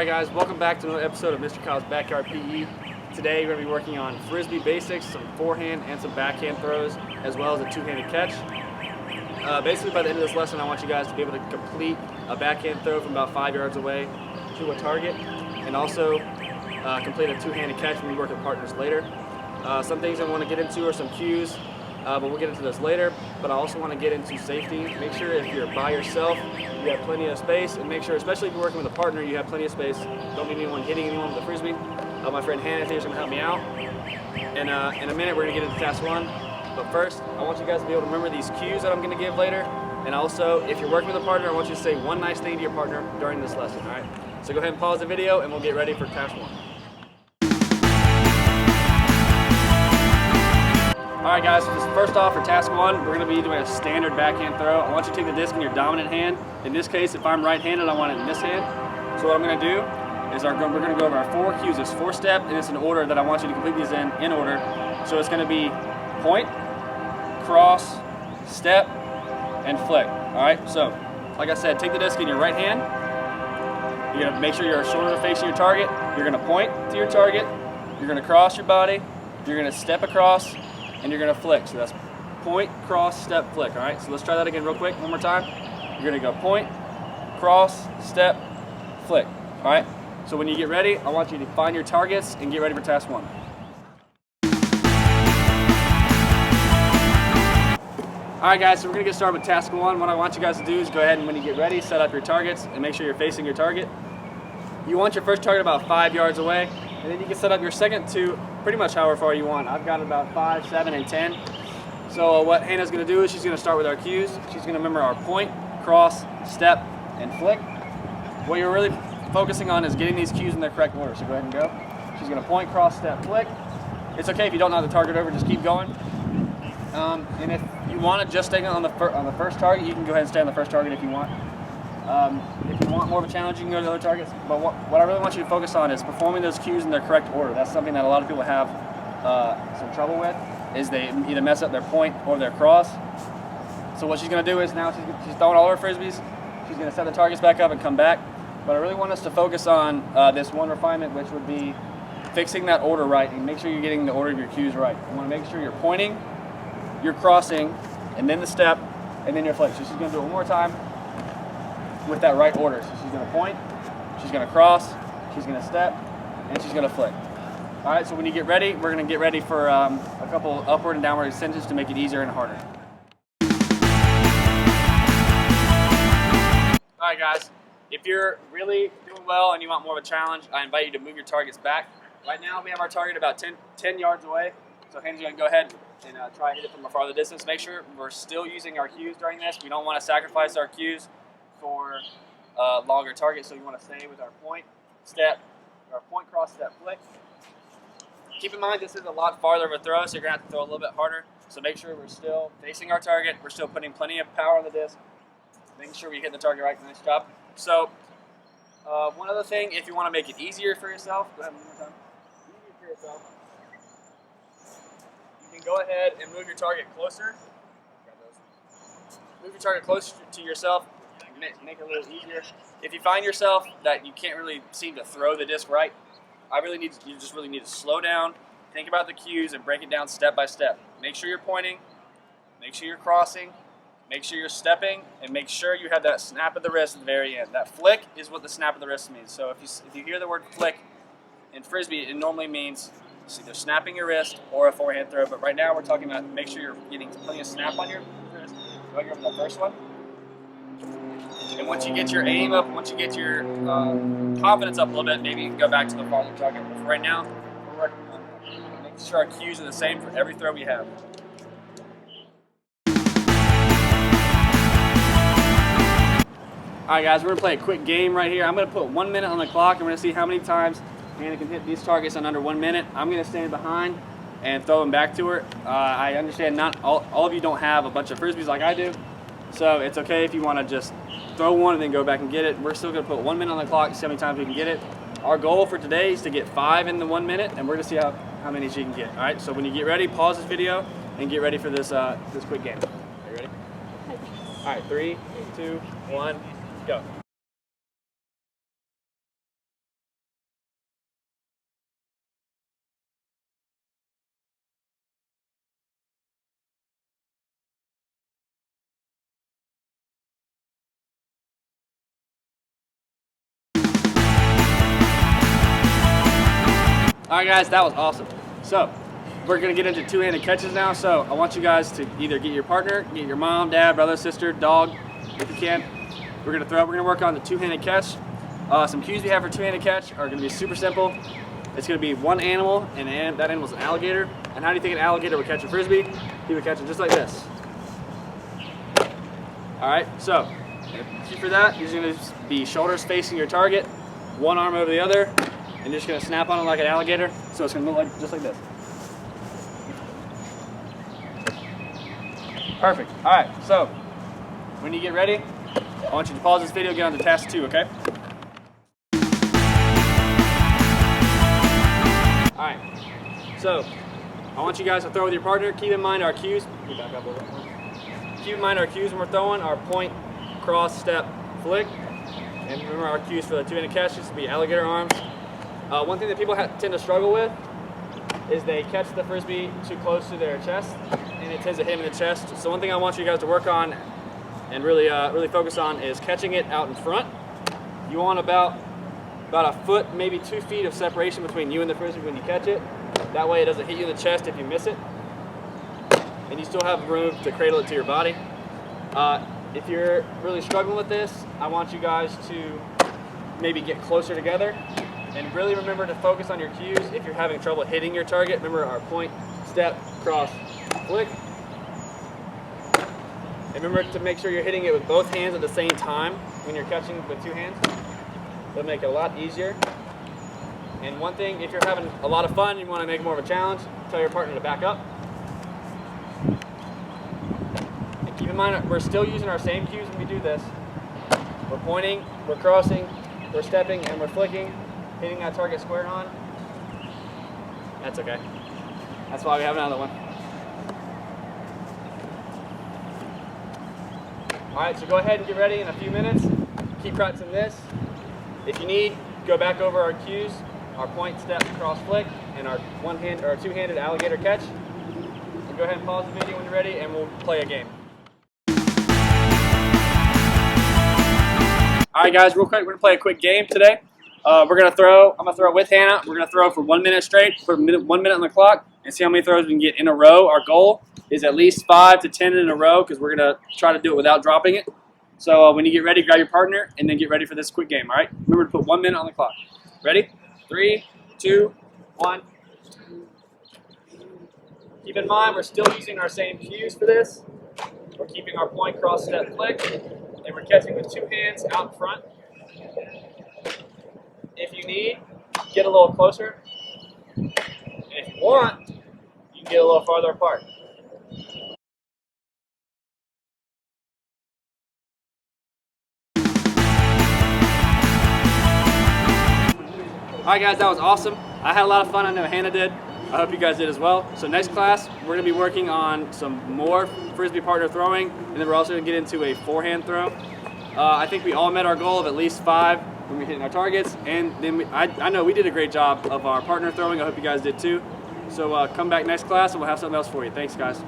Alright guys, welcome back to another episode of Mr. Kyle's Backyard PE. Today we're going to be working on frisbee basics, some forehand and some backhand throws, as well as a two-handed catch. Basically by the end of this lesson I want you guys to be able to complete a backhand throw from about 5 yards away to a target, and also complete a two-handed catch when we work with partners later. Some things I want to get into are some cues, but we'll get into this later. But I also want to get into safety. Make sure if you're by yourself, you have plenty of space, and make sure, especially if you're working with a partner, you have plenty of space. Don't need anyone hitting anyone with a frisbee. My friend Hannah here is going to help me out. And in a minute, we're going to get into task one. But first, I want you guys to be able to remember these cues that I'm going to give later. And also, if you're working with a partner, I want you to say one nice thing to your partner during this lesson. All right? So go ahead and pause the video, and we'll get ready for task one. Alright guys, so first off for task one, we're going to be doing a standard backhand throw. I want you to take the disc in your dominant hand. In this case, if I'm right-handed, I want it in this hand. So what I'm going to do is we're going to go over our four cues. It's four-step, and it's an order that I want you to complete these in order. So it's going to be point, cross, step, and flick. Alright, so like I said, take the disc in your right hand. You're going to make sure your shoulders are facing your target. You're going to point to your target. You're going to cross your body. You're going to step across. And you're going to flick. So that's point, cross, step, flick. All right, so let's try that again real quick, one more time. You're going to go point, cross, step, flick. All right, so when you get ready, I want you to find your targets and get ready for task one. All right, guys, so we're going to get started with task one. What I want you guys to do is go ahead and when you get ready, set up your targets and make sure you're facing your target. You want your first target about 5 yards away, and then you can set up your second to pretty much however far you want. I've got about 5, 7, and 10. So what Hannah's going to do is she's going to start with our cues. She's going to remember our point, cross, step, and flick. What you're really focusing on is getting these cues in their correct order. So go ahead and go. She's going to point, cross, step, flick. It's okay if you don't know the target over, just keep going. And if you want to just stay on the first target, you can go ahead and stay on the first target if you want. If you want more of a challenge, you can go to other targets. But what I really want you to focus on is performing those cues in their correct order. That's something that a lot of people have some trouble with, is they either mess up their point or their cross. So what she's going to do is now she's throwing all her frisbees. She's going to set the targets back up and come back. But I really want us to focus on this one refinement, which would be fixing that order right and make sure you're getting the order of your cues right. You want to make sure you're pointing, you're crossing, and then the step, and then your flick. So she's going to do it one more time with that right order. So she's going to point, she's going to cross, she's going to step, and she's going to flick. All right, so when you get ready, we're going to get ready for a couple upward and downward extensions to make it easier and harder. All right, guys, if you're really doing well and you want more of a challenge, I invite you to move your targets back. Right now, we have our target about 10 yards away, so Hannah's going to go ahead and try and hit it from a farther distance. Make sure we're still using our cues during this. We don't want to sacrifice our cues for longer targets, so you want to stay with our point, step, or point, cross, step, flick. Keep in mind this is a lot farther of a throw, so you're going to have to throw a little bit harder. So make sure we're still facing our target. We're still putting plenty of power on the disc, making sure we hit the target right. Nice job. So one other thing, if you want to make it easier for yourself, go ahead one more time. Easier for yourself. You can go ahead and move your target closer. Move your target closer to yourself. Make it a little easier. If you find yourself that you can't really seem to throw the disc right, you just really need to slow down, think about the cues, and break it down step by step. Make sure you're pointing, make sure you're crossing, make sure you're stepping, and make sure you have that snap of the wrist at the very end. That flick is what the snap of the wrist means. So if you hear the word flick in frisbee, it normally means either snapping your wrist or a forehand throw. But right now we're talking about make sure you're getting plenty of snap on your wrist. Go over the first one. And once you get your aim up, once you get your confidence up a little bit, maybe you can go back to the farther target. But for right now, we're working on making sure our cues are the same for every throw we have. Alright guys, we're going to play a quick game right here. I'm going to put 1 minute on the clock, and we're going to see how many times Hannah can hit these targets in under 1 minute. I'm going to stand behind and throw them back to her. I understand not all of you don't have a bunch of frisbees like I do. So it's okay if you want to just throw one and then go back and get it. We're still going to put 1 minute on the clock, see how many times we can get it. Our goal for today is to get 5 in the 1 minute, and we're going to see how many she can get. All right, so when you get ready, pause this video and get ready for this quick game. Are you ready? All right, 3, 2, 1, go. right, guys, that was awesome. So we're gonna get into two-handed catches now. So I want you guys to either get your partner, get your mom, dad, brother, sister, dog, if you can. We're gonna work on the two-handed catch. Some cues we have for two-handed catch are gonna be super simple. It's gonna be one animal, and that animal's an alligator. And how do you think an alligator would catch a frisbee? He would catch it just like this. All right, so for that, you're gonna be shoulders facing your target, one arm over the other, and you're just gonna snap on it like an alligator. So it's gonna look like just like this. Perfect. All right, so when you get ready, I want you to pause this video, get on to task 2, okay? All right, so I want you guys to throw with your partner. Keep in mind our cues. Keep back up a little bit. Keep in mind our cues when we're throwing, our point, cross, step, flick. And remember our cues for the two-handed catch used to be alligator arms. One thing that people tend to struggle with is they catch the frisbee too close to their chest, and it tends to hit them in the chest. So one thing I want you guys to work on and really focus on is catching it out in front. You want about a foot, maybe 2 feet of separation between you and the frisbee when you catch it. That way it doesn't hit you in the chest if you miss it. And you still have room to cradle it to your body. If you're really struggling with this, I want you guys to maybe get closer together and really remember to focus on your cues. If you're having trouble hitting your target, remember our point, step, cross, flick. And remember to make sure you're hitting it with both hands at the same time when you're catching with two hands. It'll make it a lot easier. And one thing, if you're having a lot of fun, you want to make more of a challenge, tell your partner to back up. And keep in mind, we're still using our same cues when we do this. We're pointing, we're crossing, we're stepping, and we're flicking, hitting that target square on. That's okay. That's why we have another one. All right, so go ahead and get ready in a few minutes. Keep practicing this. If you need, go back over our cues, our point, step, cross, flick, and our two-handed alligator catch. So go ahead and pause the video when you're ready, and we'll play a game. All right, guys, real quick, we're gonna play a quick game today. I'm gonna throw with Hannah. We're gonna throw for 1 minute straight, for 1 minute on the clock, and see how many throws we can get in a row. Our goal is at least 5 to 10 in a row, because we're gonna try to do it without dropping it. So when you get ready, grab your partner, and then get ready for this quick game, all right? Remember to put 1 minute on the clock. Ready? 3, 2, 1. Keep in mind, we're still using our same cues for this. We're keeping our point, cross, step, flick, and we're catching with two hands out in front. If you need, get a little closer. And if you want, you can get a little farther apart. All right, guys, that was awesome. I had a lot of fun. I know Hannah did. I hope you guys did as well. So next class, we're gonna be working on some more frisbee partner throwing, and then we're also gonna get into a forehand throw. I think we all met our goal of at least 5 when we're hitting our targets, and then I know we did a great job of our partner throwing. I hope you guys did too. So come back next class, and we'll have something else for you. Thanks, guys.